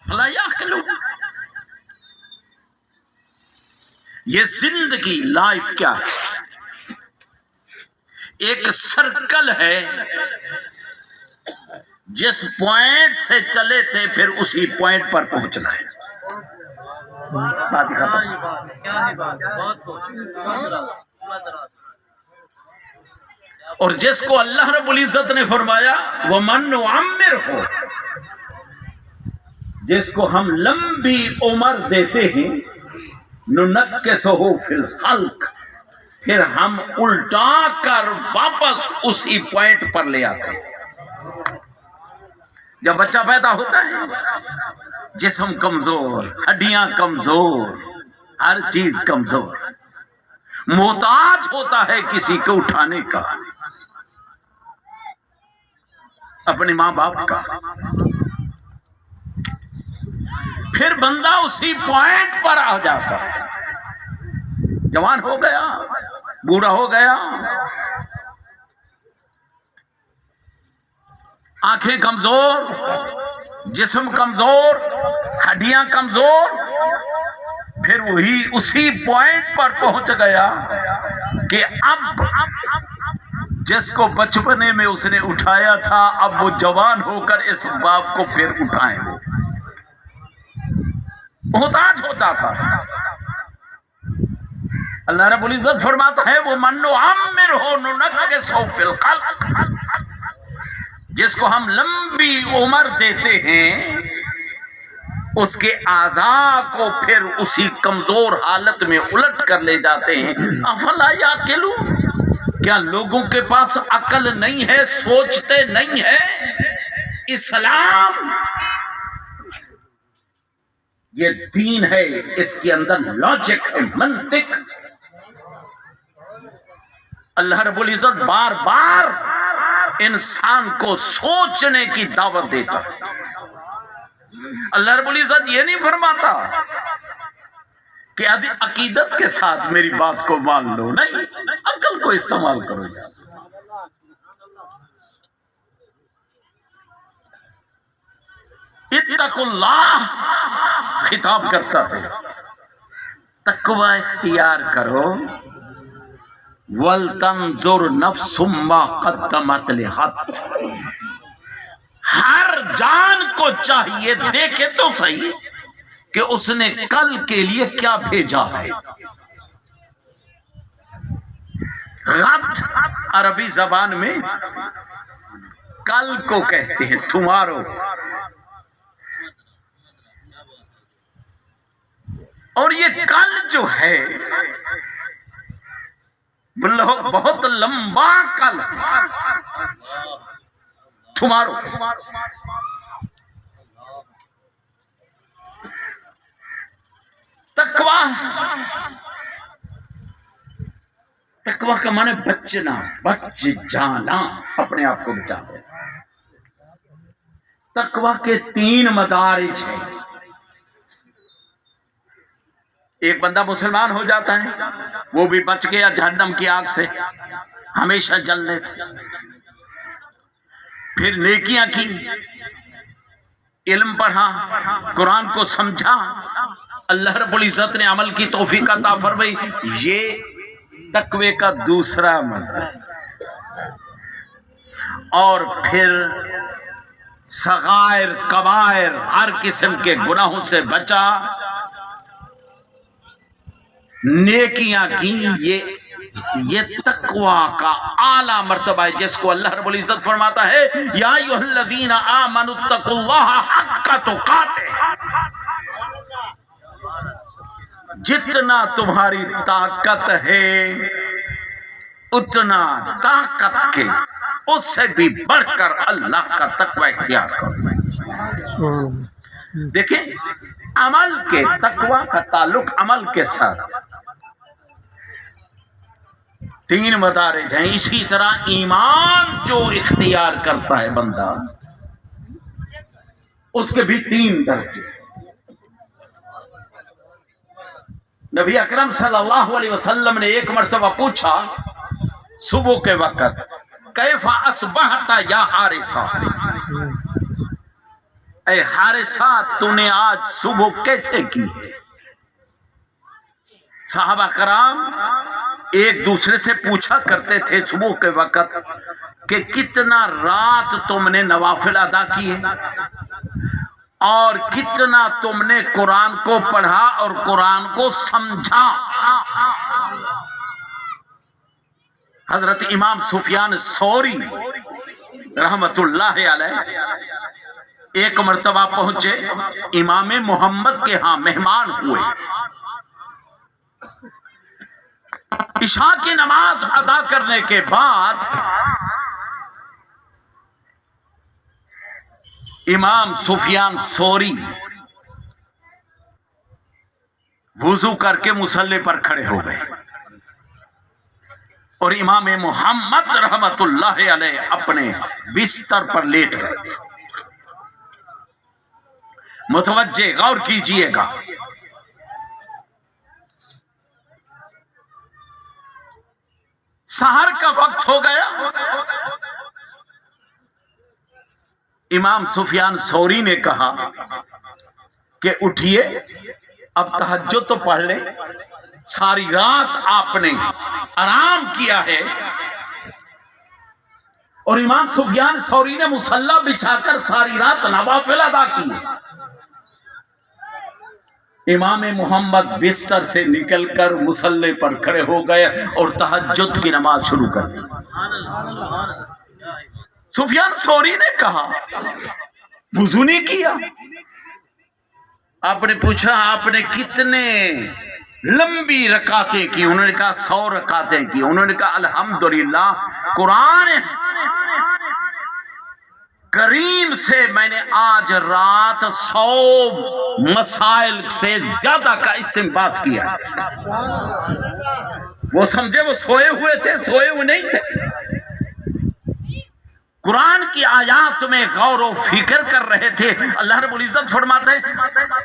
فلا یعقلون۔ یہ زندگی لائف کیا ہے؟ ایک سرکل ہے، جس پوائنٹ سے چلے تھے پھر اسی پوائنٹ پر پہنچنا ہے۔ بات ہی ختم۔ اور جس کو اللہ رب العزت نے فرمایا وَمَن نُعَمِّرْهُ، جس کو ہم لمبی عمر دیتے ہیں نُنَكِّسُهُ فِي الْخَلْقِ، پھر ہم الٹا کر واپس اسی پوائنٹ پر لے آتے ہیں۔ جب بچہ پیدا ہوتا ہے جسم کمزور، ہڈیاں کمزور، ہر چیز کمزور، محتاج ہوتا ہے کسی کو اٹھانے کا، اپنے ماں باپ کا۔ پھر بندہ اسی پوائنٹ پر آ جاتا ہے، جوان ہو گیا، بوڑھا ہو گیا، آنکھیں کمزور، جسم کمزور، ہڈیاں کمزور، پھر وہی اسی پوائنٹ پر پہنچ گیا کہ اب جس کو بچپنے میں اس نے اٹھایا تھا اب وہ جوان ہو کر اس باپ کو پھر اٹھائیں گے۔ محتاج ہوتا تھا۔ اللہ رب العزت فرماتا ہے وَمَن نُعَمِّرْهُ نُنَكِّسْهُ فِي الْخَلْقِ، جس کو ہم لمبی عمر دیتے ہیں اس کے اعضاء کو پھر اسی کمزور حالت میں الٹ کر لے جاتے ہیں۔ افلا یعقلون، کیا لوگوں کے پاس عقل نہیں ہے، سوچتے نہیں ہے؟ اسلام یہ دین ہے، اس کے اندر لاجک ہے، منطق۔ اللہ رب العزت بار بار انسان کو سوچنے کی دعوت دیتا ہے۔ اللہ رب العزت یہ نہیں فرماتا کہ عقیدت کے ساتھ میری بات کو مان لو، نہیں، عقل کو استعمال کرو۔ اتقوا اللہ خطاب کرتا ہے، تقوی اختیار کرو۔ وَلْتَنْظُرْ نَفْسٌ مَّا قَدَّمَتْ لِغَدٍ، ہر جان کو چاہیے دیکھے تو صحیح کہ اس نے کل کے لیے کیا بھیجا ہے۔ غد عربی زبان میں کل کو کہتے ہیں، ٹمارو۔ اور یہ کل جو ہے بہت لمبا کل، ٹمارو۔ تقوی کا معنی بچنا، بچ جانا، اپنے آپ کو بچا لینا۔ تقوی کے 3 مدارج ہیں۔ ایک بندہ مسلمان ہو جاتا ہے، وہ بھی بچ گیا جہنم کی آگ سے، ہمیشہ جلنے سے۔ پھر نیکیاں کی، علم پڑھا، قرآن کو سمجھا، اللہ رب العزت نے عمل کی توفیق عطا فرمائی۔ یہ تقوی کا دوسرا مرحلہ۔ اور پھر صغائر کبائر، ہر قسم کے گناہوں سے بچا، نیکیاں کی۔ یہ تقوی کا اعلیٰ مرتبہ ہے، جس کو اللہ رب العزت فرماتا ہے یا ایھا الذین آمنوا اتقوا اللہ حق تقاتہ، جتنا تمہاری طاقت ہے اتنا طاقت کے اس سے بھی بڑھ کر اللہ کا تقوی اختیار کرو۔ دیکھیں، عمل کے تقوی کا تعلق عمل کے ساتھ 3 مدارج ہیں۔ اسی طرح ایمان جو اختیار کرتا ہے بندہ، اس کے بھی 3 درجے۔ نبی اکرم صلی اللہ علیہ وسلم نے ایک مرتبہ پوچھا صبح کے وقت، کیف اصبحت یا حارثہ، اے حارثہ تو نے آج صبح کیسے کی ہے؟ صحابہ کرام ایک دوسرے سے پوچھا کرتے تھے صبح کے وقت کہ کتنا رات تم نے نوافل ادا کیے اور کتنا تم نے قرآن کو پڑھا اور قرآن کو سمجھا۔ حضرت امام سفیان ثوری رحمت اللہ علیہ ایک مرتبہ پہنچے، امام محمد کے ہاں مہمان ہوئے، عشاء کی نماز ادا کرنے کے بعد امام سفیان ثوری وضو کر کے مصلی پر کھڑے ہو گئے اور امام محمد رحمت اللہ علیہ اپنے بستر پر لیٹ گئے۔ متوجہ غور کیجئے گا، سحر کا وقت ہو گیا، امام سفیان ثوری نے کہا کہ اٹھیے اب تہجد تو پڑھ لیں، ساری رات آپ نے آرام کیا ہے۔ اور امام سفیان ثوری نے مصلی بچھا کر ساری رات نوافل ادا کی۔ امام محمد بستر سے نکل کر مصلی پر کھڑے ہو گئے اور تہجد کی نماز شروع کر دی۔ سفیان ثوری نے کہا وضو نہیں کیا؟ آپ نے پوچھا آپ نے کتنے لمبی رکعتیں کی؟ انہوں نے کہا 100 رکعتیں کی۔ انہوں نے کہا الحمدللہ قرآن کریم سے میں نے آج رات 100 مسائل سے زیادہ کا استنباط کیا۔ وہ سمجھے وہ سوئے ہوئے تھے، سوئے ہوئے نہیں تھے، قرآن کی آیات میں غور و فکر کر رہے تھے۔ اللہ رب العزت فرماتے ہیں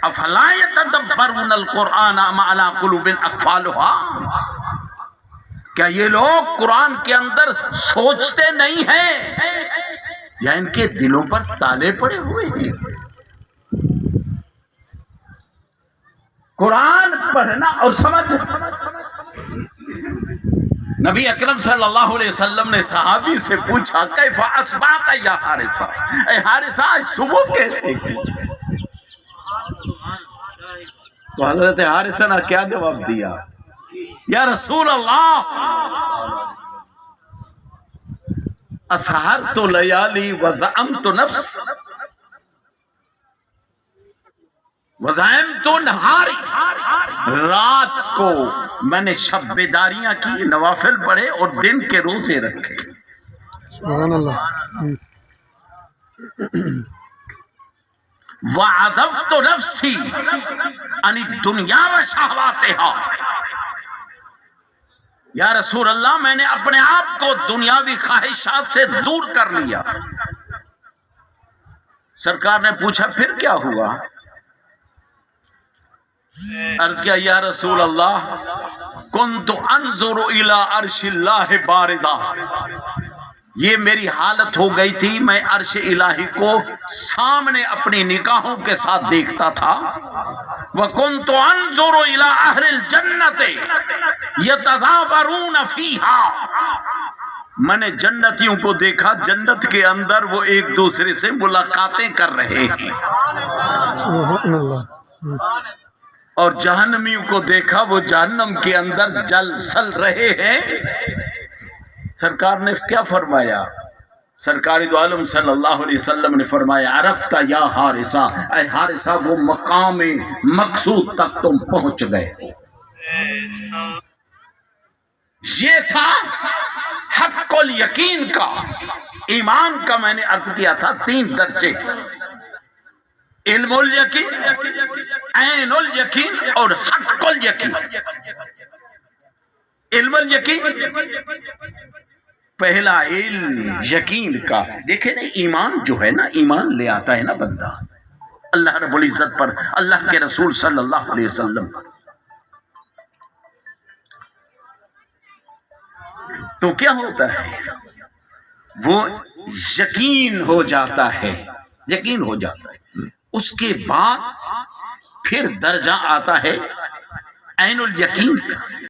افلا یتدبرون القرآن ام علی قلوب اقفالها، کیا یہ لوگ قرآن کے اندر سوچتے نہیں ہیں یا ان کے دلوں پر تالے پڑے ہوئے ہیں؟ قرآن پڑھنا اور سمجھنا۔ نبی اکرم صلی اللہ علیہ وسلم نے صحابی سے پوچھا کیف اصبحت یا حارثہ، اے حارثہ آج صبح کیسے کی؟ تو حضرت حارثہ نے کیا جواب دیا؟ یا رسول اللہ اسحرت لیالی وزعمت نفس وزعمت نہاری، رات کو میں نے شب بیداریاں کی، نوافل پڑھے اور دن کے روزے رکھے۔ سبحان اللہ۔ وعزفت نفسی عن الدنیا وشہواتها، یا رسول اللہ میں نے اپنے آپ کو دنیاوی خواہشات سے دور کر لیا۔ سرکار نے پوچھا پھر کیا ہوا؟ عرض کیا یا رسول اللہ کنت انظر الی عرش اللہ بارزا، یہ میری حالت ہو گئی تھی میں عرش الہی کو سامنے اپنی نگاہوں کے ساتھ دیکھتا تھا۔ وَكُنْتُ أَنظُرُ إِلَىٰ أَهْلِ الْجَنَّةِ يَتَظَافَرُونَ فِيهَا، میں نے جنتیوں کو دیکھا جنت کے اندر وہ ایک دوسرے سے ملاقاتیں کر رہے ہیں، سبحان اللہ۔ اور جہنمیوں کو دیکھا وہ جہنم کے اندر جل سل رہے ہیں۔ سرکار نے کیا فرمایا؟ سرکار دو عالم صلی اللہ علیہ وسلم نے فرمایا عرفت یا حارثہ، اے حارثہ وہ مقام مقصود تک تم پہنچ گئے ہو۔ یہ تھا حق الیقین کا، ایمان کا میں نے عرض کیا تھا 3 درجے، علم الیقین، عین الیقین اور حق الیقین۔ علم الیقین پہلا علم یقین کا، دیکھیں نا ایمان جو ہے نا، ایمان لے آتا ہے نا بندہ اللہ رب العزت پر، اللہ کے رسول صلی اللہ علیہ وسلم پر، تو کیا ہوتا ہے؟ وہ یقین ہو جاتا ہے، یقین ہو جاتا ہے۔ اس کے بعد پھر درجہ آتا ہے عین الیقین کا.